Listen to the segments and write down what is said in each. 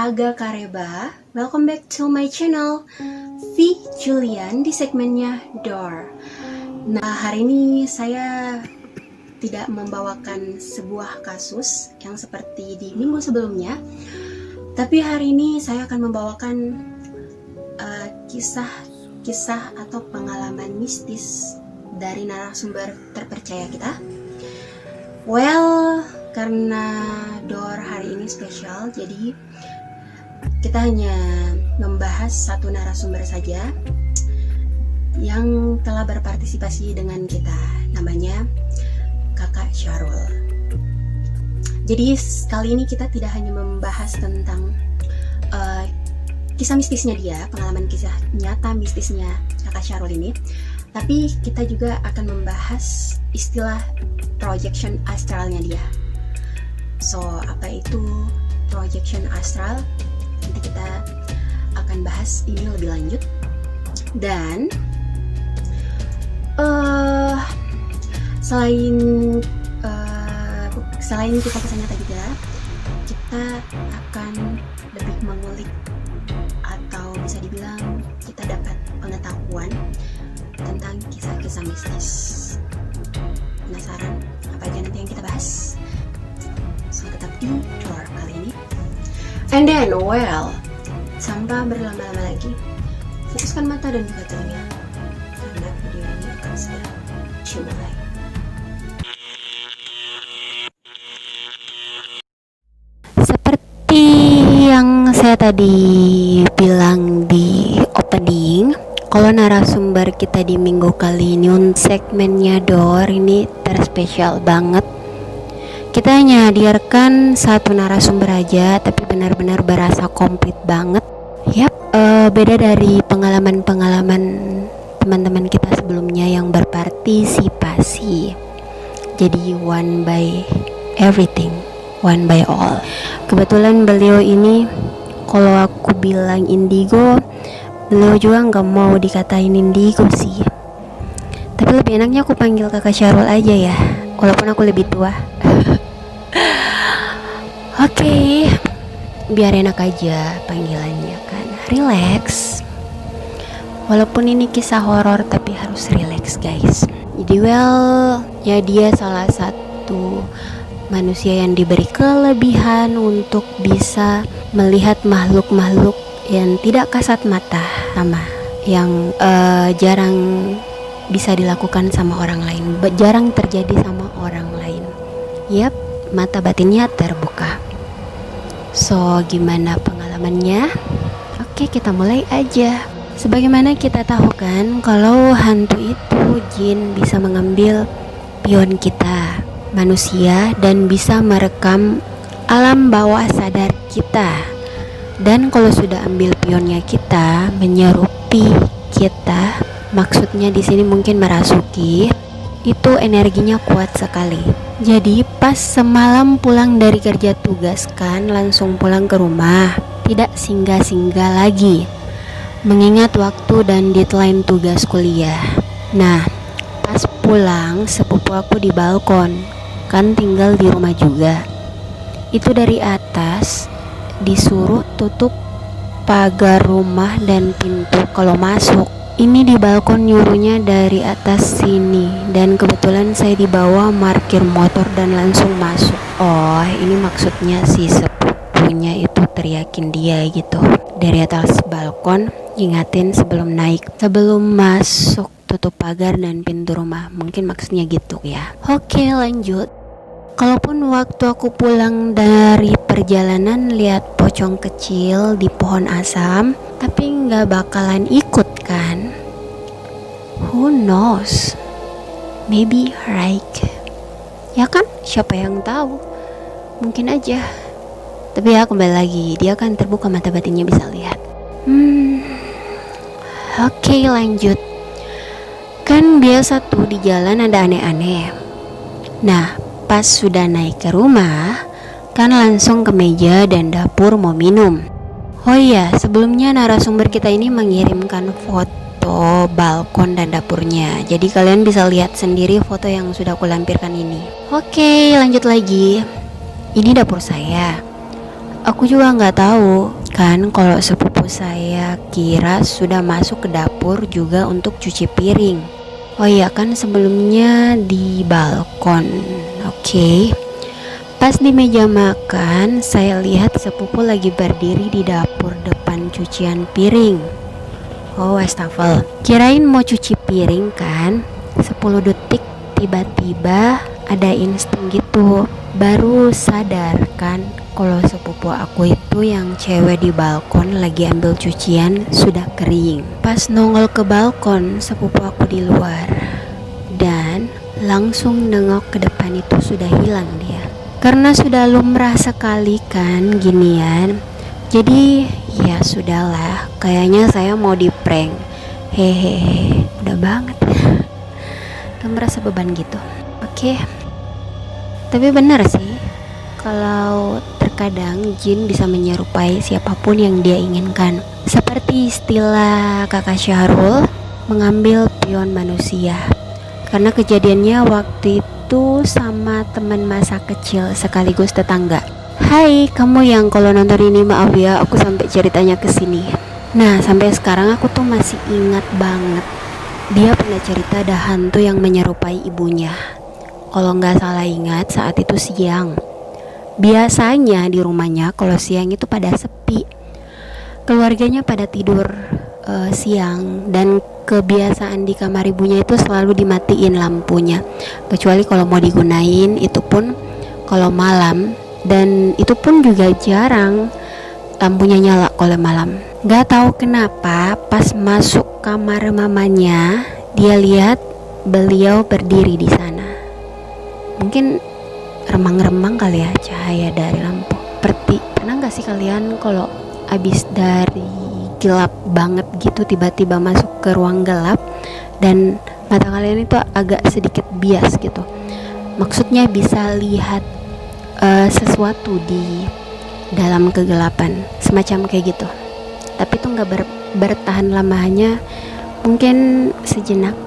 Aga Kareba. Welcome back to my channel V Julian di segmennya Door. Nah, hari ini saya tidak membawakan sebuah kasus yang seperti di minggu sebelumnya, tapi hari ini saya akan membawakan kisah-kisah atau pengalaman mistis dari narasumber terpercaya kita. Well, karena Door hari ini spesial, jadi kita hanya membahas satu narasumber saja yang telah berpartisipasi dengan kita, namanya Kakak Syarul. Jadi kali ini kita tidak hanya membahas tentang kisah mistisnya dia, pengalaman kisah nyata mistisnya Kakak Syarul ini, tapi kita juga akan membahas istilah projection astralnya dia. So, apa itu projection astral? Nanti kita akan bahas ini lebih lanjut. Dan selain kita kisah nyata juga, kita akan lebih mengulik atau bisa dibilang kita dapat pengetahuan tentang kisah-kisah mistis. Penasaran apa aja nanti yang kita bahas? So, tetap di Door kali ini. And then, well, tanpa berlama-lama lagi, fokuskan mata dan buka telinga, karena video ini akan segera dimulai. Seperti yang saya tadi bilang di opening, kalau narasumber kita di minggu kali ini untuk segmennya Door ini terspesial banget. Kita hanya hadirkan satu narasumber aja, tapi benar-benar berasa komplit banget. Yap, beda dari pengalaman-pengalaman teman-teman kita sebelumnya yang berpartisipasi. Jadi one by everything, one by all. Kebetulan beliau ini, kalau aku bilang indigo, beliau juga nggak mau dikatain indigo sih. Tapi lebih enaknya aku panggil Kakak Syarul aja ya, walaupun aku lebih tua. Oke, biar enak aja panggilannya kan, relax. Walaupun ini kisah horor tapi harus relax guys. Jadi well, ya dia salah satu manusia yang diberi kelebihan untuk bisa melihat makhluk-makhluk yang tidak kasat mata, sama yang jarang bisa dilakukan sama orang lain, jarang terjadi sama orang lain. Yap, mata batinnya terbuka. So, gimana pengalamannya? Oke, kita mulai aja. Sebagaimana kita tahu kan, kalau hantu itu jin bisa mengambil pion kita, manusia, dan bisa merekam alam bawah sadar kita. Dan kalau sudah ambil pionnya kita, menyerupi kita, maksudnya di sini mungkin merasuki, itu energinya kuat sekali. Jadi pas semalam pulang dari kerja tugas kan, langsung pulang ke rumah, tidak singgah-singgah lagi, mengingat waktu dan deadline tugas kuliah. Nah, pas pulang sepupu aku di balkon, kan tinggal di rumah juga. Itu dari atas disuruh tutup pagar rumah dan pintu kalau masuk. Ini di balkon nyuruhnya dari atas sini, dan kebetulan saya di bawah parkir motor dan langsung masuk. Oh, ini maksudnya si sepupunya itu teriakin dia gitu dari atas balkon, ingatin sebelum naik, sebelum masuk tutup pagar dan pintu rumah. Mungkin maksudnya gitu ya. Oke, lanjut. Kalaupun waktu aku pulang dari perjalanan lihat pocong kecil di pohon asam, tapi nggak bakalan ikut kan? Who knows? Maybe right? Ya kan? Siapa yang tahu? Mungkin aja. Tapi ya kembali lagi, dia kan terbuka mata batinnya bisa lihat. Oke, lanjut. Kan biasa tuh di jalan ada aneh-aneh. Nah, pas sudah naik ke rumah, kan langsung ke meja dan dapur mau minum. Oh iya, sebelumnya narasumber kita ini mengirimkan foto balkon dan dapurnya. Jadi kalian bisa lihat sendiri foto yang sudah aku lampirkan ini. Oke, lanjut lagi. Ini dapur saya. Aku juga nggak tahu kan kalau sepupu saya kira sudah masuk ke dapur juga untuk cuci piring. Oh iya kan sebelumnya di balkon. Oke. Pas di meja makan, saya lihat sepupu lagi berdiri di dapur depan cucian piring. Oh, wastafel. Kirain mau cuci piring kan? 10 detik tiba-tiba ada insting gitu. Baru sadar kan kalau sepupu aku itu yang cewek di balkon lagi ambil cucian sudah kering. Pas nongol ke balkon, sepupu aku di luar. Dan langsung nengok ke depan itu sudah hilang dia. Karena sudah lumrah sekali kan ginian. Jadi ya sudahlah, kayaknya saya mau di prank. Hehehe, udah banget ya. Gak merasa beban gitu. Oke. Tapi benar sih, kalau terkadang jin bisa menyerupai siapapun yang dia inginkan. Seperti istilah kakak Syahrul, mengambil pion manusia. Karena kejadiannya waktu itu sama teman masa kecil sekaligus tetangga. Hai, kamu yang kalau nonton ini maaf ya, aku sampai ceritanya ke sini. Nah, sampai sekarang aku tuh masih ingat banget. Dia pernah cerita ada hantu yang menyerupai ibunya. Kalau nggak salah ingat saat itu siang. Biasanya di rumahnya kalau siang itu pada sepi. Keluarganya pada tidur siang dan kebiasaan di kamar ibunya itu selalu dimatiin lampunya. Kecuali kalau mau digunain itu pun kalau malam, dan itu pun juga jarang lampunya nyala kalau malam. Gak tahu kenapa pas masuk kamar mamanya dia lihat beliau berdiri di sana. Mungkin remang-remang kali ya cahaya dari lampu. Pernah gak sih kalian kalau abis dari gelap banget gitu tiba-tiba masuk ke ruang gelap dan mata kalian itu agak sedikit bias gitu. Maksudnya bisa lihat sesuatu di dalam kegelapan, semacam kayak gitu. Tapi itu nggak bertahan lama, hanya mungkin sejenak,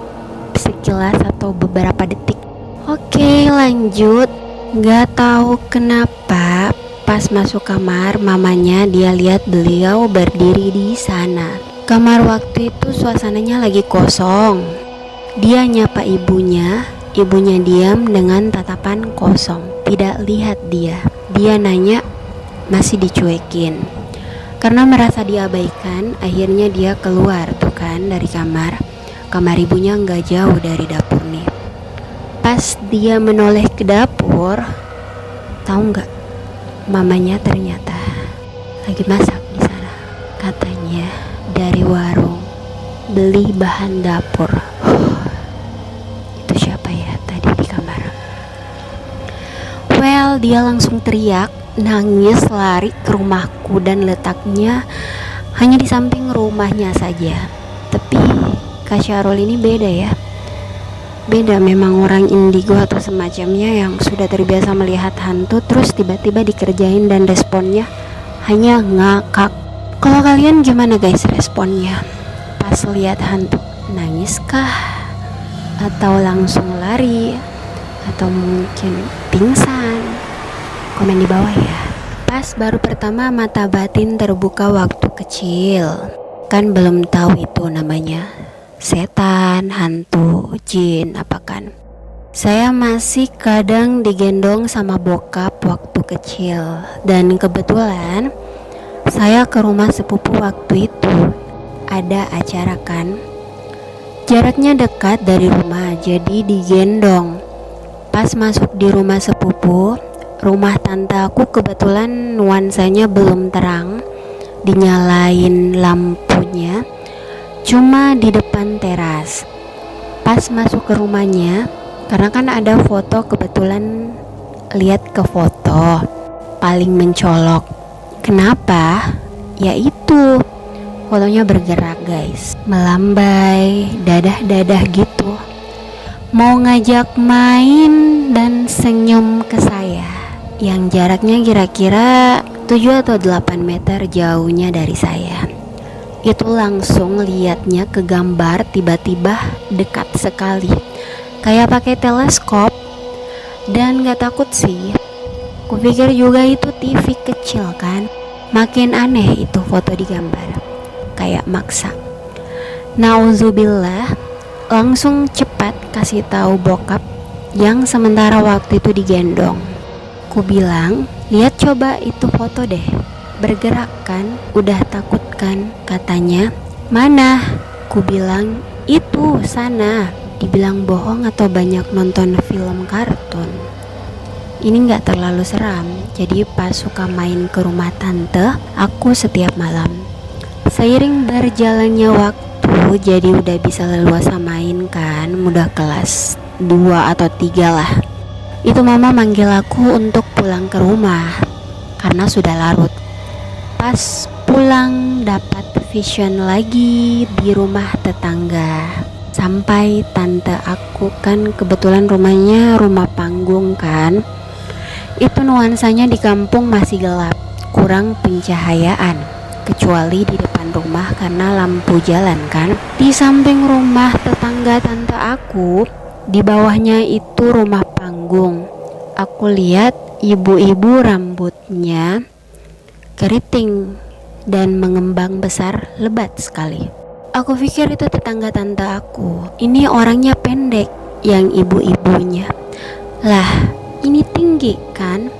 sekilas atau beberapa detik. Oke, lanjut. Nggak tahu kenapa pas masuk kamar mamanya dia lihat beliau berdiri di sana. Kamar waktu itu suasananya lagi kosong. Dia nyapa ibunya, ibunya diam dengan tatapan kosong, tidak lihat dia. Dia nanya, masih dicuekin. Karena merasa diabaikan, akhirnya dia keluar tuh kan dari kamar. Kamar ibunya nggak jauh dari dapur nih. Pas dia menoleh ke dapur, tahu nggak? Mamanya ternyata lagi masak di sana. Katanya dari warung beli bahan dapur. Itu siapa ya tadi di kamar? Well, dia langsung teriak, nangis, lari ke rumahku dan letaknya hanya di samping rumahnya saja. Tapi Kak Syahrul ini beda ya. Beda memang, orang indigo atau semacamnya yang sudah terbiasa melihat hantu terus tiba-tiba dikerjain dan responnya hanya ngakak. Kalau kalian gimana guys responnya pas lihat hantu? Nangis kah? Atau langsung lari? Atau mungkin pingsan? Komen di bawah ya. Pas baru pertama mata batin terbuka waktu kecil, kan belum tahu itu namanya setan, hantu, jin, apa kan. Saya masih kadang digendong sama bokap waktu kecil. Dan kebetulan saya ke rumah sepupu waktu itu ada acara kan. Jaraknya dekat dari rumah, jadi digendong. Pas masuk di rumah sepupu, rumah tante aku kebetulan nuansanya belum terang, dinyalain lampunya cuma di depan teras. Pas masuk ke rumahnya, karena kan ada foto, kebetulan lihat ke foto paling mencolok. Kenapa? Ya itu fotonya bergerak guys, melambai, dadah-dadah gitu, mau ngajak main dan senyum ke saya yang jaraknya kira-kira 7 atau 8 meter jauhnya dari saya. Itu langsung liatnya ke gambar, tiba-tiba dekat sekali, kayak pakai teleskop. Dan gak takut sih, Kupikir juga itu TV kecil kan. Makin aneh itu foto di gambar, kayak maksa. Nauzubillah, langsung cepat kasih tahu bokap yang sementara waktu itu digendong. Ku bilang, lihat coba itu foto deh, bergerak kan, udah takut kan, katanya. Mana? Ku bilang, itu sana. Dibilang bohong atau banyak nonton film kartun. Ini gak terlalu seram, jadi pas suka main ke rumah tante, aku setiap malam. Seiring berjalannya waktu, jadi udah bisa leluasa main kan, udah kelas 2 atau 3 lah. Itu mama manggil aku untuk pulang ke rumah, karena sudah larut. Pas pulang dapat vision lagi di rumah tetangga. Sampai tante aku kan kebetulan rumahnya rumah panggung kan. Itu nuansanya di kampung masih gelap, kurang pencahayaan, kecuali di depan rumah karena lampu jalan kan. Di samping rumah tetangga tante aku, di bawahnya itu rumah panggung. Aku lihat ibu-ibu rambutnya keriting dan mengembang besar, lebat sekali. Aku pikir itu tetangga tante aku. Ini orangnya pendek, yang ibu-ibunya. Lah, ini tinggi kan?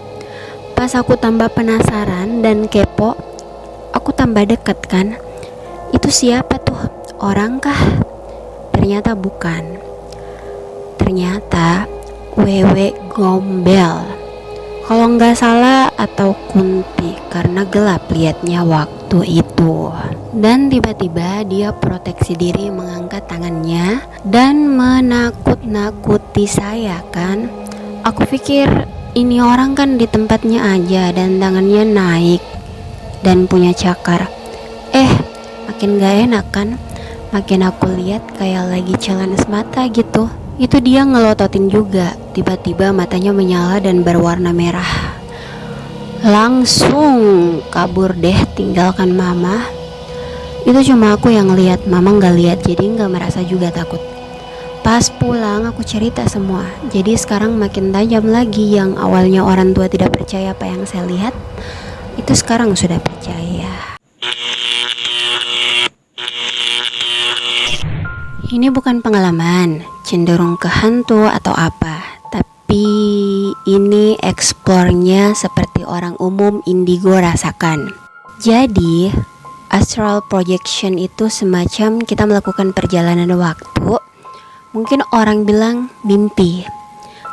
Pas aku tambah penasaran dan kepo, aku tambah deket kan. Itu siapa tuh? Orang kah? Ternyata bukan. Ternyata Wewe Gombel. Kalau nggak salah atau Kunti, karena gelap liatnya waktu itu. Dan tiba-tiba dia proteksi diri mengangkat tangannya dan menakut-nakuti saya kan. Aku pikir ini orang kan di tempatnya aja dan tangannya naik dan punya cakar. Makin gak enak kan. Makin aku lihat kayak lagi challenge mata gitu. Itu dia ngelototin juga. Tiba-tiba matanya menyala dan berwarna merah. Langsung kabur deh, tinggalkan mama. Itu cuma aku yang lihat, mama nggak lihat, jadi nggak merasa juga takut. Pas pulang aku cerita semua. Jadi sekarang makin tajam lagi. Yang awalnya orang tua tidak percaya apa yang saya lihat, itu sekarang sudah percaya. Ini bukan pengalaman, cenderung ke hantu atau apa, tapi ini explore-nya seperti orang umum indigo rasakan. Jadi, astral projection itu semacam kita melakukan perjalanan waktu. Mungkin orang bilang mimpi,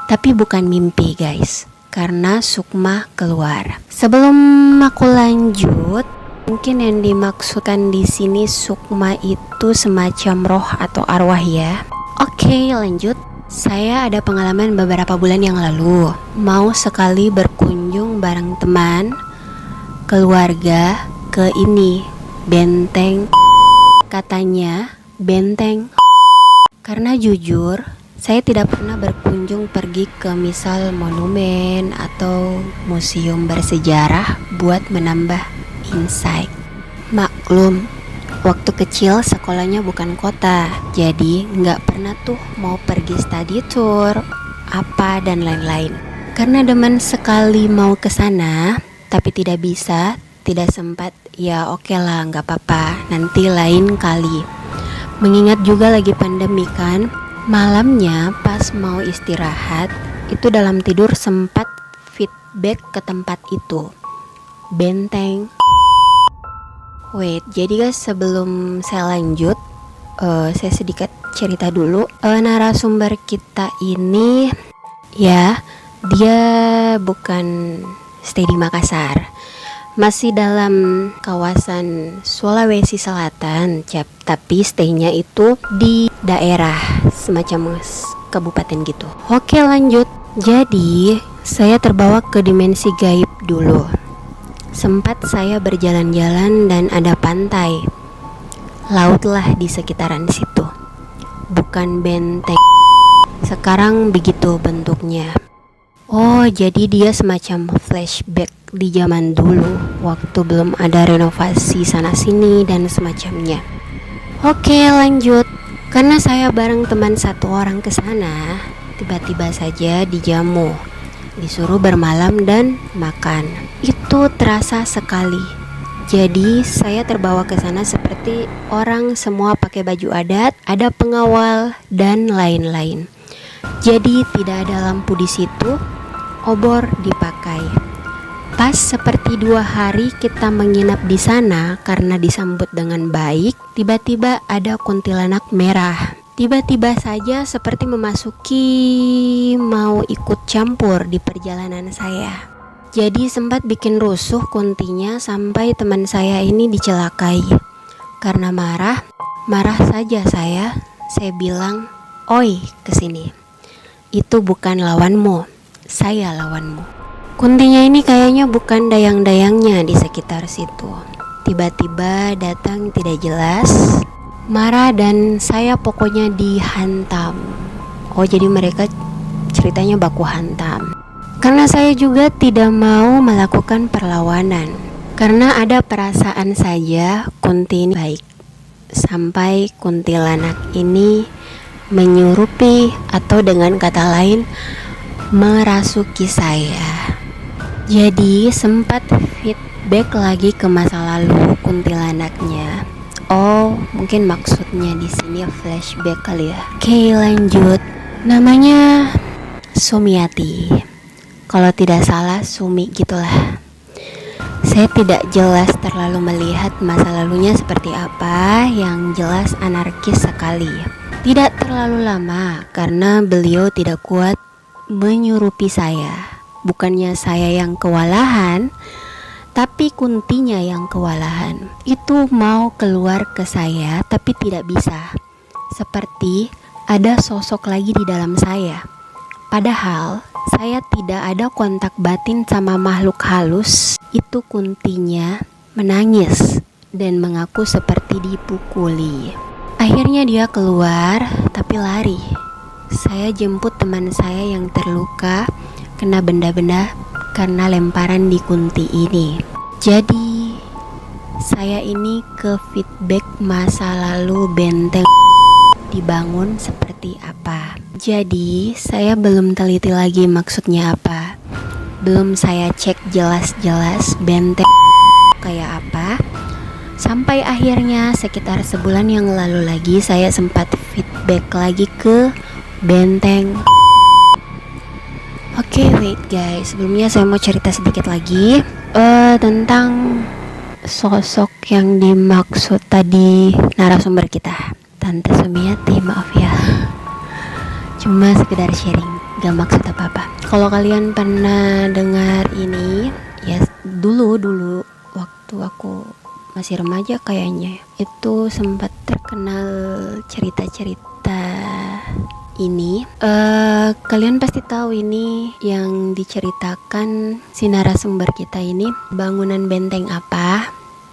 tapi bukan mimpi guys, karena sukma keluar. Sebelum aku lanjut, mungkin yang dimaksudkan di sini sukma itu semacam roh atau arwah ya. Oke, lanjut. Saya ada pengalaman beberapa bulan yang lalu. Mau sekali berkunjung bareng teman, keluarga ke ini, benteng. Katanya benteng. Karena jujur, saya tidak pernah berkunjung pergi ke misal monumen atau museum bersejarah buat menambah insight. Maklum, waktu kecil sekolahnya bukan kota, jadi nggak pernah tuh mau pergi study tour apa dan lain-lain. Karena demen sekali mau ke sana, tapi tidak bisa, tidak sempat. Ya oke lah, nggak apa-apa, nanti lain kali. Mengingat juga lagi pandemi kan, malamnya pas mau istirahat, itu dalam tidur sempat feedback ke tempat itu, benteng. Wait, jadi guys sebelum saya lanjut, saya sedikit cerita dulu. Narasumber kita ini, ya dia bukan stay di Makassar, masih dalam kawasan Sulawesi Selatan, tapi stay-nya itu di daerah semacam kabupaten gitu. Oke lanjut. Jadi saya terbawa ke dimensi gaib dulu. Sempat saya berjalan-jalan dan ada pantai, laut lah di sekitaran situ. Bukan benteng. Sekarang begitu bentuknya. Oh, jadi dia semacam flashback di zaman dulu, waktu belum ada renovasi sana-sini dan semacamnya. Oke, lanjut. Karena saya bareng teman satu orang ke sana, tiba-tiba saja dijamu. disuruh bermalam dan makan. Itu terasa sekali. Jadi saya terbawa ke sana seperti orang semua pakai baju adat, ada pengawal dan lain-lain. Jadi tidak ada lampu di situ, obor dipakai. Pas seperti 2 hari kita menginap di sana karena disambut dengan baik, tiba-tiba ada kuntilanak merah. Tiba-tiba saja seperti memasuki mau ikut campur di perjalanan saya. Jadi sempat bikin rusuh kuntinya sampai teman saya ini dicelakai. Karena marah saja saya bilang, "Oi, kesini. Itu bukan lawanmu, saya lawanmu." Kuntinya ini kayaknya bukan dayang-dayangnya di sekitar situ. Tiba-tiba datang tidak jelas, marah dan saya pokoknya dihantam. Oh, jadi mereka ceritanya baku hantam. Karena saya juga tidak mau melakukan perlawanan. Karena ada perasaan saja kunti ini baik. Sampai kuntilanak ini menyurupi atau dengan kata lain merasuki saya. Jadi sempat feedback lagi ke masa lalu kuntilanaknya. Oh, mungkin maksudnya di sini flashback kali ya. Oke, lanjut. Namanya Sumiati. Kalau tidak salah Sumi gitulah. Saya tidak jelas terlalu melihat masa lalunya seperti apa, yang jelas anarkis sekali. Tidak terlalu lama karena beliau tidak kuat menyurupi saya. Bukannya saya yang kewalahan, tapi kuntinya yang kewalahan. Itu mau keluar ke saya tapi tidak bisa. Seperti ada sosok lagi di dalam saya. Padahal saya tidak ada kontak batin sama makhluk halus. Itu kuntinya menangis dan mengaku seperti dipukuli. Akhirnya dia keluar tapi lari. Saya jemput teman saya yang terluka kena benda-benda karena lemparan di kunti ini. Jadi saya ini ke feedback masa lalu benteng dibangun seperti apa. Jadi saya belum teliti lagi maksudnya apa. Belum saya cek jelas-jelas benteng kayak apa. Sampai akhirnya sekitar sebulan yang lalu lagi saya sempat feedback lagi ke benteng. Oke, wait guys, sebelumnya saya mau cerita sedikit lagi tentang sosok yang dimaksud tadi narasumber kita, Tante Sumiati. Maaf ya, cuma sekedar sharing, gak maksud apa-apa. Kalau kalian pernah dengar ini, ya dulu waktu aku masih remaja kayaknya, itu sempat terkenal cerita-cerita ini. Kalian pasti tahu ini yang diceritakan si narasumber kita ini bangunan benteng apa?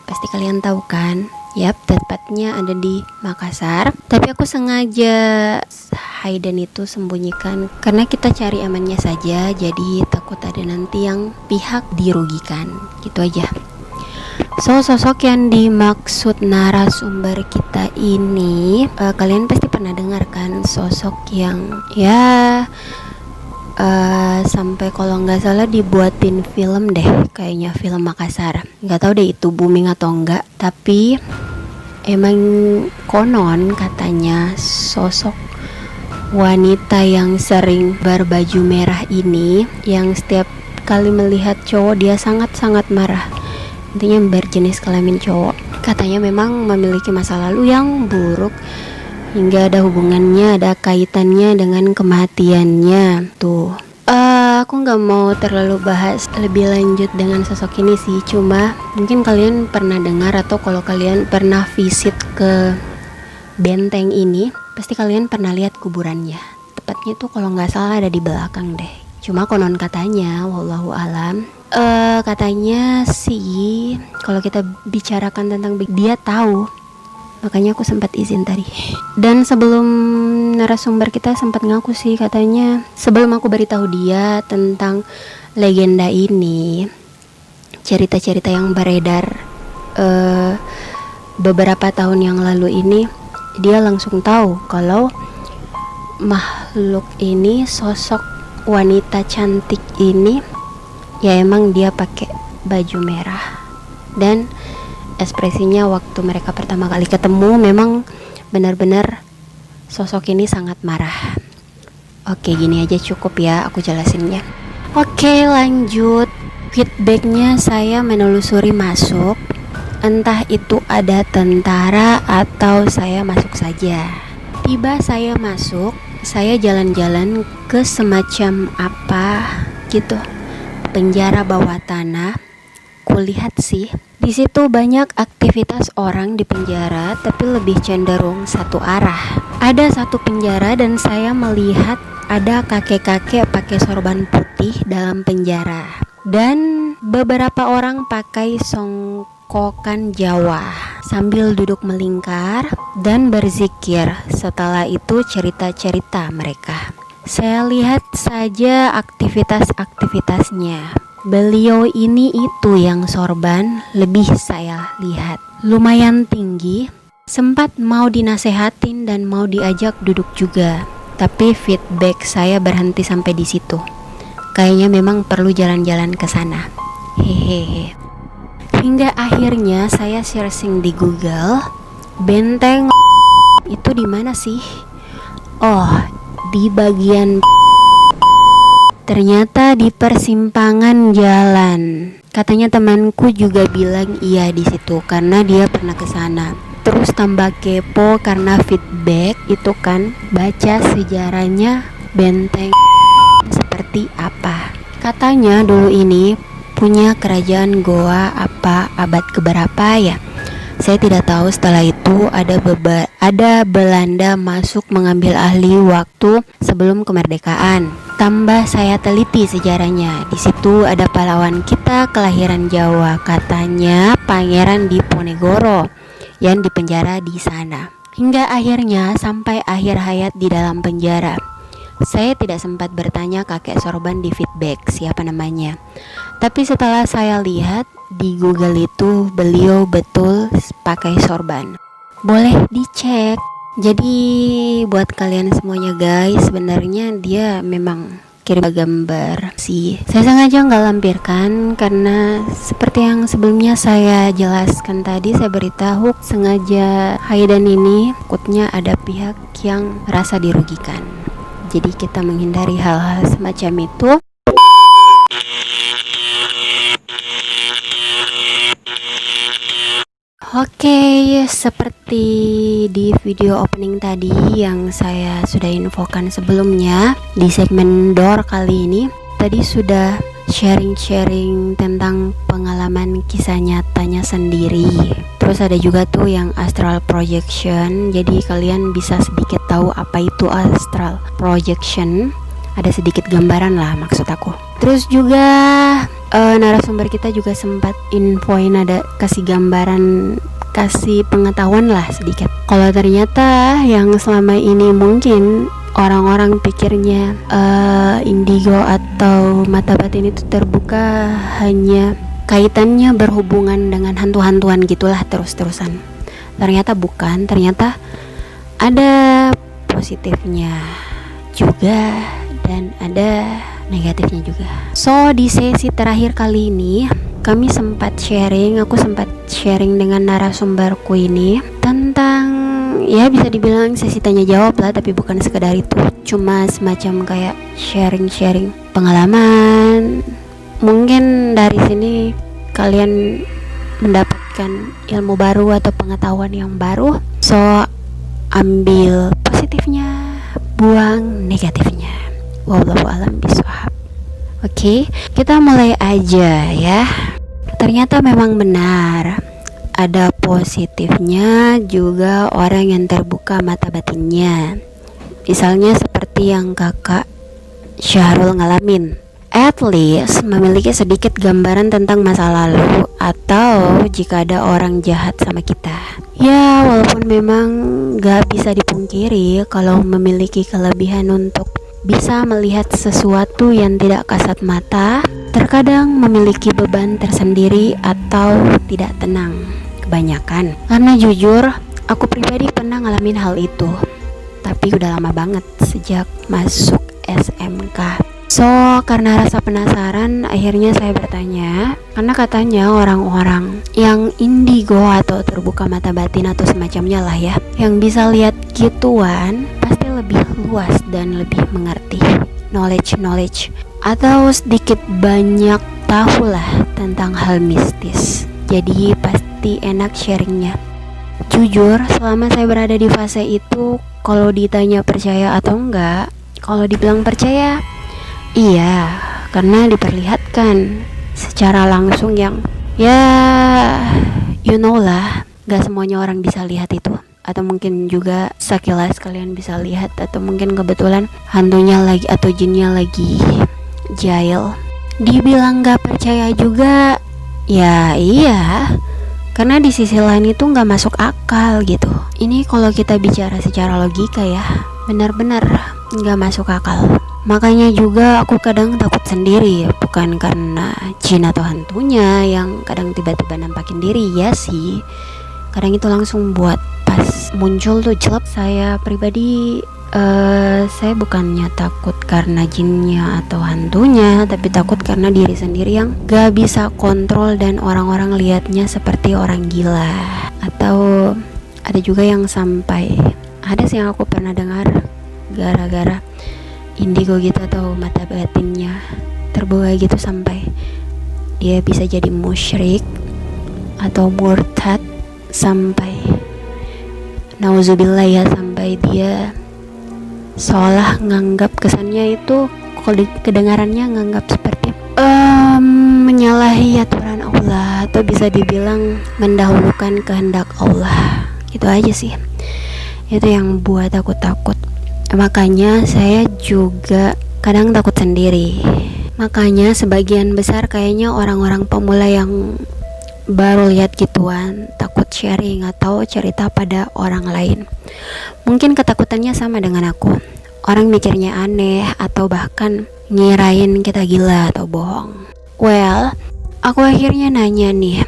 Pasti kalian tahu kan? Yap, tepatnya ada di Makassar. Tapi aku sengaja hidden itu sembunyikan karena kita cari amannya saja. Jadi takut ada nanti yang pihak dirugikan. Gitu aja. So, sosok yang dimaksud narasumber kita ini, kalian pasti pernah dengar kan, sosok yang ya sampai kalau nggak salah dibuatin film deh, kayaknya film Makassar. Nggak tahu deh itu booming atau enggak, tapi emang konon katanya sosok wanita yang sering berbaju merah ini, yang setiap kali melihat cowok dia sangat-sangat marah. Intinya berjenis kelamin cowok. Katanya memang memiliki masa lalu yang buruk hingga ada hubungannya, ada kaitannya dengan kematiannya. Tuh. Aku nggak mau terlalu bahas lebih lanjut dengan sosok ini sih. Cuma mungkin kalian pernah dengar atau kalau kalian pernah visit ke benteng ini, pasti kalian pernah lihat kuburannya. Tepatnya tuh kalau nggak salah ada di belakang deh. Cuma konon katanya, wallahu alam, katanya sih kalau kita bicarakan tentang dia tahu, makanya aku sempat izin tadi. Dan sebelum narasumber kita sempat ngaku sih, katanya sebelum aku beritahu dia tentang legenda ini, cerita-cerita yang beredar beberapa tahun yang lalu ini, dia langsung tahu kalau makhluk ini sosok wanita cantik ini ya emang dia pakai baju merah, dan ekspresinya waktu mereka pertama kali ketemu memang benar-benar sosok ini sangat marah. Oke, gini aja cukup ya aku jelasinnya. Oke, lanjut. Feedbacknya saya menelusuri masuk, entah itu ada tentara atau saya masuk saja. Tiba saya masuk, saya jalan-jalan ke semacam apa gitu, penjara bawah tanah. Kulihat sih, di situ banyak aktivitas orang di penjara, tapi lebih cenderung satu arah. Ada satu penjara dan saya melihat ada kakek-kakek pakai sorban putih dalam penjara, dan beberapa orang pakai songkokan Jawa sambil duduk melingkar dan berzikir. Setelah itu cerita-cerita mereka. Saya lihat saja aktivitas-aktivitasnya. Beliau ini itu yang sorban lebih saya lihat. Lumayan tinggi, sempat mau dinasehatin dan mau diajak duduk juga. Tapi feedback saya berhenti sampai di situ. Kayaknya memang perlu jalan-jalan ke sana. Hehehe. Hingga akhirnya saya searching di Google, benteng itu di mana sih? Oh, di bagian ternyata di persimpangan jalan. Katanya temanku juga bilang iya di situ karena dia pernah ke sana. Terus tambah kepo karena feedback itu kan, baca sejarahnya benteng seperti apa. Katanya dulu ini punya kerajaan Goa apa abad keberapa ya. Saya tidak tahu. Setelah itu ada Belanda masuk mengambil ahli waktu sebelum kemerdekaan. Tambah saya teliti sejarahnya. Di situ ada pahlawan kita kelahiran Jawa, katanya Pangeran Diponegoro yang dipenjara di sana. Hingga akhirnya sampai akhir hayat di dalam penjara. Saya tidak sempat bertanya kakek sorban di feedback siapa namanya. Tapi setelah saya lihat di Google itu beliau betul pakai sorban. Boleh dicek. Jadi buat kalian semuanya guys, sebenarnya dia memang kirim gambar sih. Saya sengaja nggak lampirkan karena seperti yang sebelumnya saya jelaskan tadi, saya beritahu sengaja Haidan ini takutnya ada pihak yang merasa dirugikan. Jadi kita menghindari hal-hal semacam itu. Oke, seperti di video opening tadi yang saya sudah infokan sebelumnya di segmen door kali ini, tadi sudah sharing-sharing tentang pengalaman kisah nyatanya sendiri. Terus ada juga tuh yang astral projection, jadi kalian bisa sedikit tahu apa itu astral projection. Ada sedikit gambaran lah maksud aku. Terus juga narasumber kita juga sempat infoin, ada kasih gambaran, kasih pengetahuan lah sedikit. Kalau ternyata yang selama ini mungkin orang-orang pikirnya indigo atau mata batin itu terbuka hanya kaitannya berhubungan dengan hantu-hantuan gitulah terus-terusan. Ternyata bukan, ternyata ada positifnya juga dan ada negatifnya juga. So di sesi terakhir kali ini kami sempat sharing, aku sempat sharing dengan narasumberku ini tentang, ya bisa dibilang sesi tanya jawab lah, tapi bukan sekedar itu, cuma semacam kayak sharing-sharing pengalaman. Mungkin dari sini kalian mendapatkan ilmu baru atau pengetahuan yang baru. So ambil positifnya, buang negatifnya. Wallahu a'lam bishawab. Oke, kita mulai aja ya. Ternyata memang benar, ada positifnya juga orang yang terbuka mata batinnya. Misalnya seperti yang kakak Syahrul ngalamin, at least memiliki sedikit gambaran tentang masa lalu, atau jika ada orang jahat sama kita. Ya walaupun memang gak bisa dipungkiri kalau memiliki kelebihan untuk bisa melihat sesuatu yang tidak kasat mata, terkadang memiliki beban tersendiri atau tidak tenang kebanyakan. Karena jujur, aku pribadi pernah ngalamin hal itu, tapi udah lama banget sejak masuk SMK. So, karena rasa penasaran, akhirnya saya bertanya, karena katanya orang-orang yang indigo atau terbuka mata batin atau semacamnya lah ya, yang bisa lihat gituan, pasti lebih luas dan lebih mengerti knowledge atau sedikit banyak tahu lah tentang hal mistis. Jadi pasti enak sharingnya. Jujur, selama saya berada di fase itu, kalau ditanya percaya atau enggak, kalau dibilang percaya, iya, karena diperlihatkan secara langsung yang ya you know lah, gak semuanya orang bisa lihat itu. Atau mungkin juga sekilas kalian bisa lihat, atau mungkin kebetulan hantunya lagi atau jinnya lagi jail. Dibilang gak percaya juga, ya iya, karena di sisi lain itu gak masuk akal gitu. Ini kalau kita bicara secara logika ya, benar-benar gak masuk akal. Makanya juga aku kadang takut sendiri, bukan karena jin atau hantunya yang kadang tiba-tiba nampakin diri, ya sih. Kadang itu langsung buat pas muncul tuh jelek. Saya pribadi, saya bukannya takut karena jinnya atau hantunya, tapi takut karena diri sendiri yang gak bisa kontrol dan orang-orang lihatnya seperti orang gila. Atau ada juga yang sampai, ada sih yang aku pernah dengar gara-gara indigo gitu atau mata batinnya terbuka gitu sampai dia bisa jadi musyrik atau murtad, sampai nauzubillah ya, sampai dia seolah nganggap kesannya itu kalau kedengarannya nganggap seperti menyalahi aturan Allah atau bisa dibilang mendahulukan kehendak Allah. Gitu aja sih, itu yang buat aku takut. Makanya saya juga kadang takut sendiri. Makanya sebagian besar kayaknya orang-orang pemula yang baru lihat gituan takut sharing atau cerita pada orang lain. Mungkin ketakutannya sama dengan aku. Orang mikirnya aneh atau bahkan ngirain kita gila atau bohong. Well, aku akhirnya nanya nih,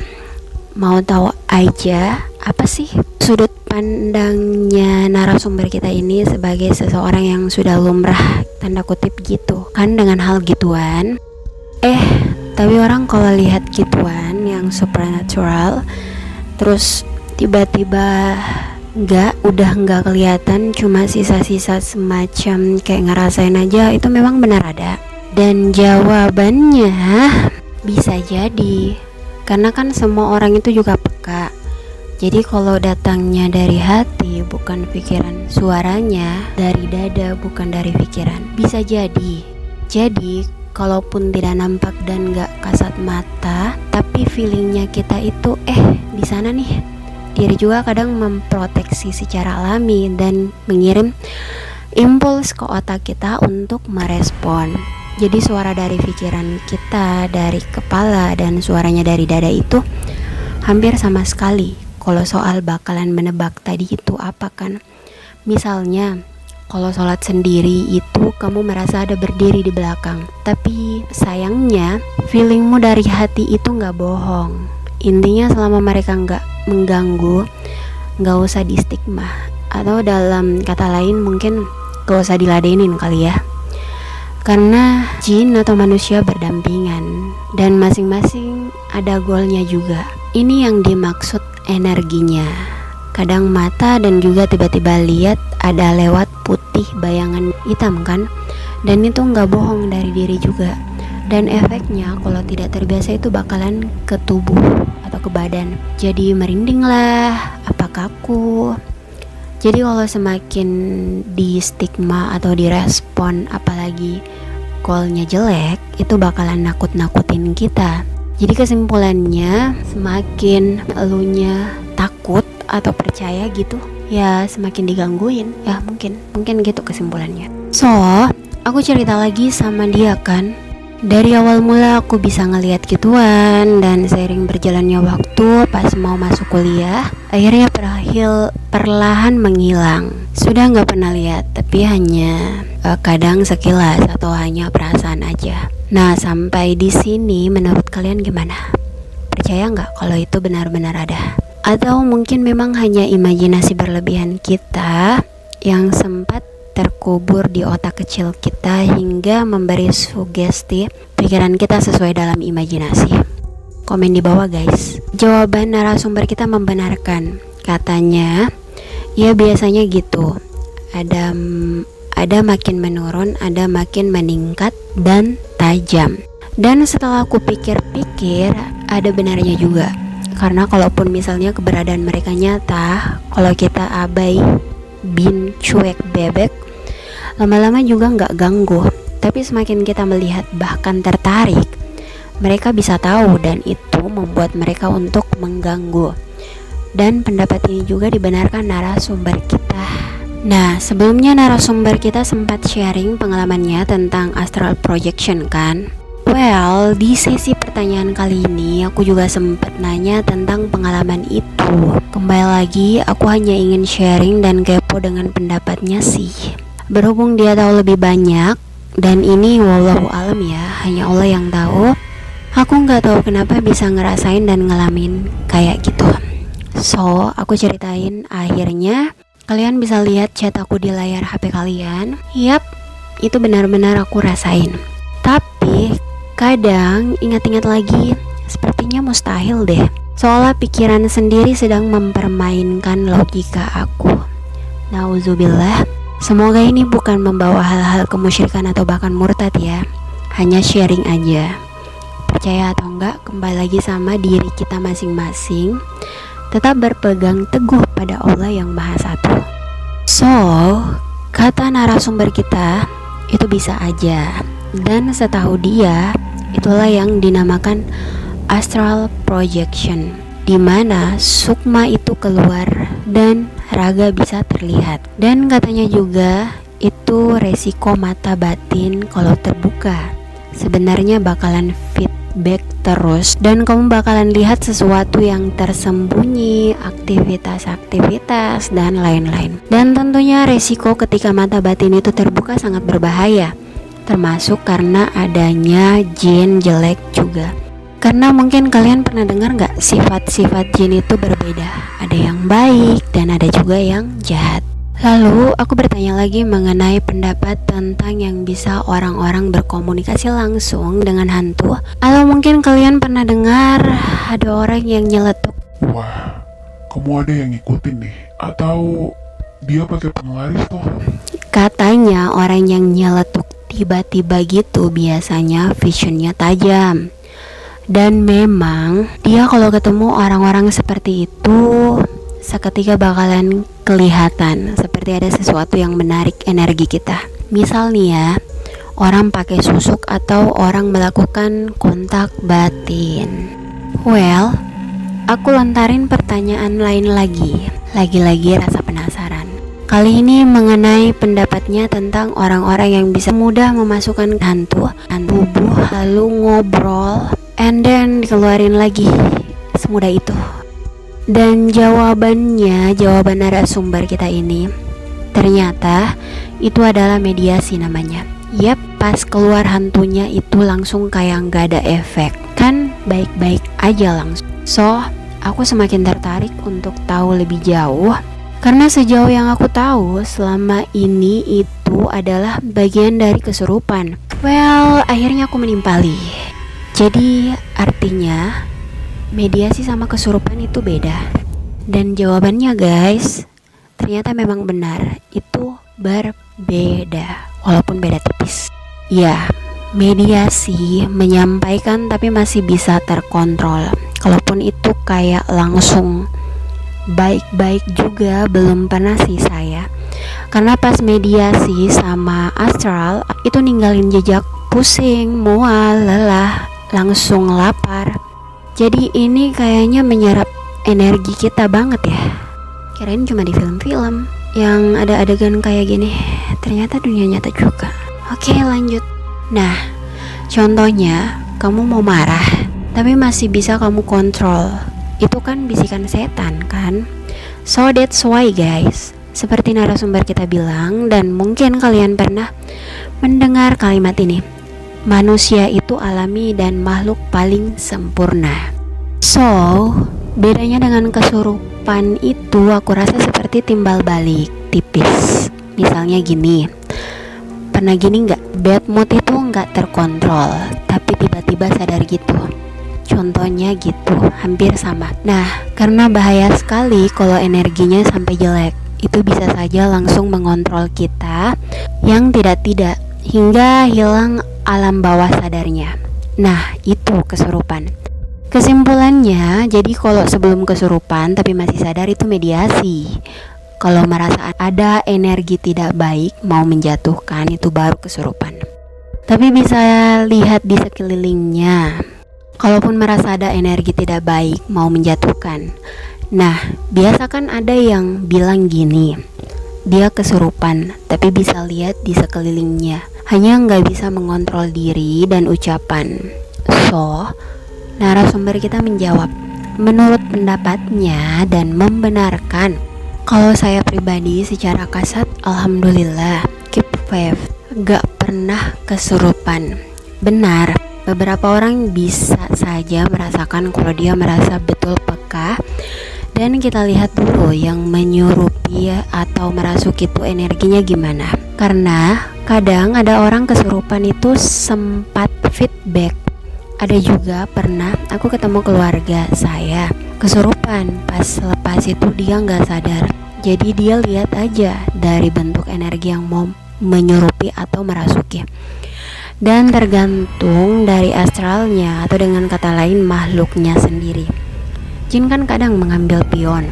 mau tahu aja apa sih sudut pandangnya narasumber kita ini sebagai seseorang yang sudah lumrah tanda kutip gitu kan dengan hal gituan. Tapi orang kalau lihat gituan yang supernatural terus tiba-tiba udah nggak kelihatan, cuma sisa-sisa semacam kayak ngerasain aja, itu memang benar ada. Dan jawabannya bisa jadi karena kan semua orang itu juga peka. Jadi kalau datangnya dari hati bukan pikiran, suaranya dari dada bukan dari pikiran, bisa jadi. Jadi kalaupun tidak nampak dan gak kasat mata, tapi feelingnya kita itu di sana nih. Diri juga kadang memproteksi secara alami dan mengirim impuls ke otak kita untuk merespon. Jadi suara dari pikiran kita, dari kepala, dan suaranya dari dada itu hampir sama sekali. Kalau soal bakalan menebak tadi itu apa kan, misalnya kalau sholat sendiri itu kamu merasa ada berdiri di belakang, tapi sayangnya feelingmu dari hati itu gak bohong. Intinya selama mereka gak mengganggu, gak usah di stigma, atau dalam kata lain mungkin gak usah diladenin kali ya. Karena jin atau manusia berdampingan dan masing-masing ada goalnya juga. Ini yang dimaksud energinya. Kadang mata dan juga tiba-tiba lihat ada lewat putih bayangan hitam kan, dan itu nggak bohong dari diri juga. Dan efeknya kalau tidak terbiasa itu bakalan ke tubuh atau ke badan, jadi merinding lah, apa kaku. Jadi kalau semakin di stigma atau direspon, apalagi goalnya jelek, itu bakalan nakut-nakutin kita. Jadi kesimpulannya, semakin elunya takut atau percaya gitu, ya semakin digangguin. Ya mungkin gitu kesimpulannya. So, aku cerita lagi sama dia kan. Dari awal mula aku bisa ngelihat gituan, dan seiring berjalannya waktu pas mau masuk kuliah, akhirnya perlahan menghilang. Sudah nggak pernah lihat, tapi hanya kadang sekilas atau hanya perasaan aja. Nah, sampai di sini menurut kalian gimana? Percaya nggak kalau itu benar-benar ada? Atau mungkin memang hanya imajinasi berlebihan kita yang sempat terkubur di otak kecil kita hingga memberi sugesti pikiran kita sesuai dalam imajinasi. Komen di bawah guys. Jawaban narasumber kita membenarkan. Katanya, ya biasanya gitu. Ada makin menurun, ada makin meningkat dan tajam. Dan setelah aku pikir-pikir, ada benarnya juga. Karena kalaupun misalnya keberadaan mereka nyata, kalau kita abai, bin cuek bebek, lama-lama juga nggak ganggu. Tapi semakin kita melihat bahkan tertarik, mereka bisa tahu dan itu membuat mereka untuk mengganggu. Dan pendapat ini juga dibenarkan narasumber kita. Nah, sebelumnya narasumber kita sempat sharing pengalamannya tentang astral projection kan? Well, di sesi pertanyaan kali ini aku juga sempat nanya tentang pengalaman itu. Kembali lagi, aku hanya ingin sharing dan kepo dengan pendapatnya sih. Berhubung dia tahu lebih banyak, dan ini wallahu alam ya, hanya Allah yang tahu. Aku nggak tahu kenapa bisa ngerasain dan ngalamin kayak gitu. So, aku ceritain akhirnya. Kalian bisa lihat chat aku di layar HP kalian. Yap, itu benar-benar aku rasain. Tapi kadang ingat-ingat lagi, sepertinya mustahil deh. Seolah pikiran sendiri sedang mempermainkan logika aku. Nauzubillah. Semoga ini bukan membawa hal-hal kemusyrikan atau bahkan murtad ya. Hanya sharing aja. Percaya atau enggak, kembali lagi sama diri kita masing-masing. Tetap berpegang teguh pada Allah yang Maha Satu. So, kata narasumber kita, itu bisa aja. Dan setahu dia, itulah yang dinamakan astral projection, di mana sukma itu keluar dan raga bisa terlihat. Dan katanya juga, itu resiko mata batin kalau terbuka. Sebenarnya bakalan feedback terus dan kamu bakalan lihat sesuatu yang tersembunyi, aktivitas-aktivitas dan lain-lain. Dan tentunya resiko ketika mata batin itu terbuka sangat berbahaya, termasuk karena adanya jin jelek juga. Karena mungkin kalian pernah dengar gak, sifat-sifat jin itu berbeda. Ada yang baik dan ada juga yang jahat. Lalu aku bertanya lagi mengenai pendapat tentang yang bisa orang-orang berkomunikasi langsung dengan hantu. Atau mungkin kalian pernah dengar ada orang yang nyeletuk. Wah, kamu ada yang ngikutin nih? Atau dia pakai penglaris tuh? Katanya orang yang nyeletuk tiba-tiba gitu biasanya visionnya tajam. Dan memang dia kalau ketemu orang-orang seperti itu seketika bakalan kelihatan seperti ada sesuatu yang menarik energi kita. Misal nih ya, orang pakai susuk atau orang melakukan kontak batin. Well, aku lontarin pertanyaan lain lagi. Lagi-lagi rasa penasaran. Kali ini mengenai pendapatnya tentang orang-orang yang bisa mudah memasukkan hantu tubuh lalu ngobrol and then dikeluarin lagi semudah itu. Dan jawaban narasumber kita ini ternyata itu adalah mediasi namanya. Yap, pas keluar hantunya itu langsung kayak gak ada efek. Kan baik-baik aja langsung. So, aku semakin tertarik untuk tahu lebih jauh. Karena sejauh yang aku tahu selama ini itu adalah bagian dari kesurupan. Well, akhirnya aku menimpali. Jadi artinya mediasi sama kesurupan itu beda. Dan jawabannya guys, ternyata memang benar, itu berbeda, walaupun beda tipis. Ya, mediasi menyampaikan tapi masih bisa terkontrol. Kalaupun itu kayak langsung baik-baik juga belum pernah sih saya. Karena pas mediasi sama astral itu ninggalin jejak pusing, mual, lelah, langsung lapar. Jadi ini kayaknya menyerap energi kita banget ya. Kirain cuma di film-film yang ada adegan kayak gini, ternyata dunia nyata juga. Oke, lanjut. Nah, contohnya kamu mau marah tapi masih bisa kamu kontrol. Itu kan bisikan setan kan. So that's why guys, seperti narasumber kita bilang, dan mungkin kalian pernah mendengar kalimat ini, manusia itu alami dan makhluk paling sempurna. So, bedanya dengan kesurupan itu aku rasa seperti timbal balik tipis. Misalnya gini, pernah gini nggak? Bad mood itu nggak terkontrol, tapi tiba-tiba sadar gitu. Contohnya gitu, hampir sama. Nah, karena bahaya sekali kalau energinya sampai jelek. Itu bisa saja langsung mengontrol kita yang tidak-tidak hingga hilang alam bawah sadarnya. Nah, itu kesurupan. Kesimpulannya, jadi kalau sebelum kesurupan tapi masih sadar itu mediasi. Kalau merasa ada energi tidak baik mau menjatuhkan, itu baru kesurupan. Tapi bisa lihat di sekelilingnya. Kalaupun merasa ada energi tidak baik mau menjatuhkan. Nah, biasa kan ada yang bilang gini, dia kesurupan, tapi bisa lihat di sekelilingnya. Hanya nggak bisa mengontrol diri dan ucapan. So, narasumber kita menjawab menurut pendapatnya dan membenarkan. Kalau saya pribadi secara kasat, alhamdulillah, keep faith, gak pernah kesurupan. Benar, beberapa orang bisa saja merasakan kalau dia merasa betul peka. Dan kita lihat dulu yang menyurupi atau merasuk itu energinya gimana. Karena kadang ada orang kesurupan itu sempat feedback. Ada juga pernah aku ketemu keluarga saya kesurupan, pas lepas itu dia nggak sadar. Jadi dia lihat aja dari bentuk energi yang mau menyerupi atau merasuki. Dan tergantung dari astralnya atau dengan kata lain makhluknya sendiri. Jin kan kadang mengambil pion,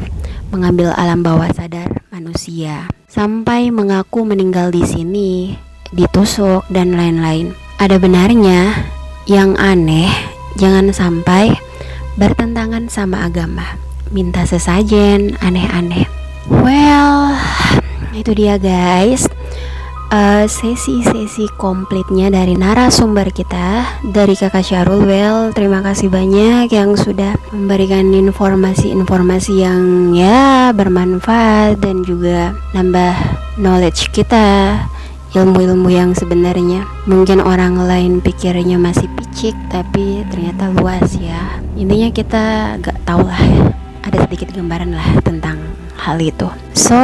mengambil alam bawah sadar manusia, sampai mengaku meninggal di sini, ditusuk dan lain-lain. Ada benarnya. Yang aneh, jangan sampai bertentangan sama agama. Minta sesajen, aneh-aneh. Well, itu dia guys. Sesi-sesi komplitnya dari narasumber kita, dari Kakak Syarul. Well, terima kasih banyak yang sudah memberikan informasi-informasi yang ya bermanfaat dan juga nambah knowledge kita, ilmu-ilmu yang sebenarnya mungkin orang lain pikirnya masih picik tapi ternyata luas ya. Intinya kita gak tahu lah, ada sedikit gambaran lah tentang hal itu. So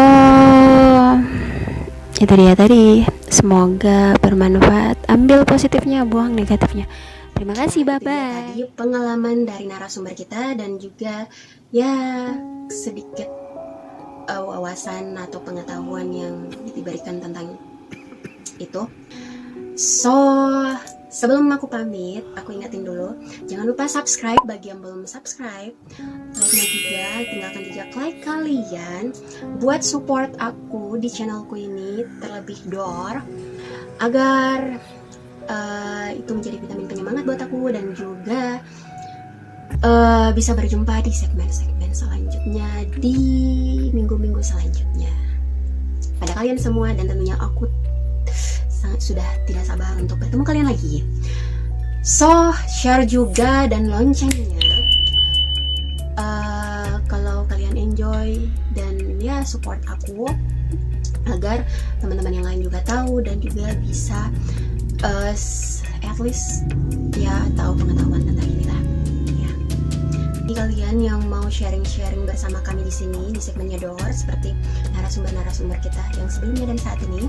itu dia tadi, semoga bermanfaat. Ambil positifnya, buang negatifnya. Terima kasih, bye bye. Tadi pengalaman dari narasumber kita dan juga ya sedikit wawasan atau pengetahuan yang diberikan tentang itu. So, sebelum aku pamit, aku ingatin dulu, jangan lupa subscribe bagi yang belum subscribe. Like-nya juga, tinggalkan jejak like kalian buat support aku di channelku ini terlebih door, agar itu menjadi vitamin penyemangat buat aku dan juga bisa berjumpa di segmen-segmen selanjutnya, di minggu-minggu selanjutnya. Pada kalian semua, dan tentunya aku sudah tidak sabar untuk bertemu kalian lagi. So, share juga dan loncengnya kalau kalian enjoy dan ya support aku, agar teman-teman yang lain juga tahu dan juga bisa at least ya tahu pengetahuan tentang inilah ya. Jadi kalian yang mau sharing-sharing bersama kami di sini di segmennya Door, seperti narasumber-narasumber kita yang sebelumnya dan saat ini,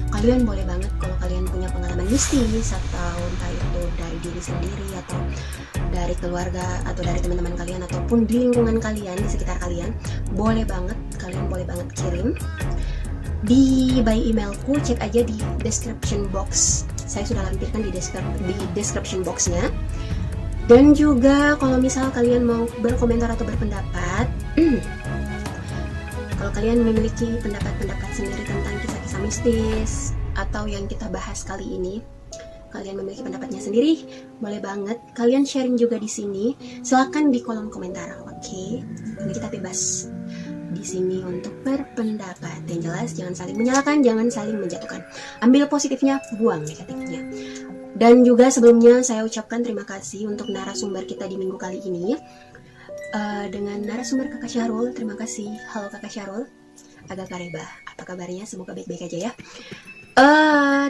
kalian boleh banget kalau kalian punya pengalaman mistis atau entah itu dari diri sendiri atau dari keluarga atau dari teman-teman kalian ataupun di lingkungan kalian, di sekitar kalian, boleh banget, kalian boleh banget kirim di by emailku. Cek aja di description box, saya sudah lampirkan di description boxnya. Dan juga kalau misal kalian mau berkomentar atau berpendapat kalau kalian memiliki pendapat-pendapat sendiri tentang kisah-kisah mistis atau yang kita bahas kali ini, kalian memiliki pendapatnya sendiri, boleh banget kalian sharing juga di sini. Silakan di kolom komentar, oke? Ini kita bebas di sini untuk berpendapat. Yang jelas jangan saling menyalahkan, jangan saling menjatuhkan. Ambil positifnya, buang negatifnya. Dan juga sebelumnya saya ucapkan terima kasih untuk narasumber kita di minggu kali ini. Dengan narasumber Kakak Syarul, terima kasih. Halo Kakak Syarul, agak kareba, apa kabarnya? Semoga baik-baik aja ya.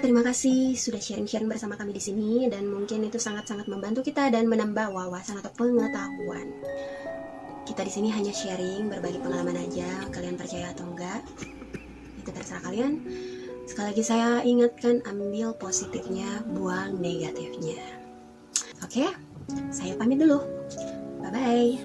Terima kasih sudah sharing-sharing bersama kami di sini, dan mungkin itu sangat-sangat membantu kita dan menambah wawasan atau pengetahuan. Kita di sini hanya sharing, berbagi pengalaman aja, kalian percaya atau enggak, itu terserah kalian. Sekali lagi saya ingatkan, ambil positifnya, buang negatifnya. Oke, saya pamit dulu. Bye-bye.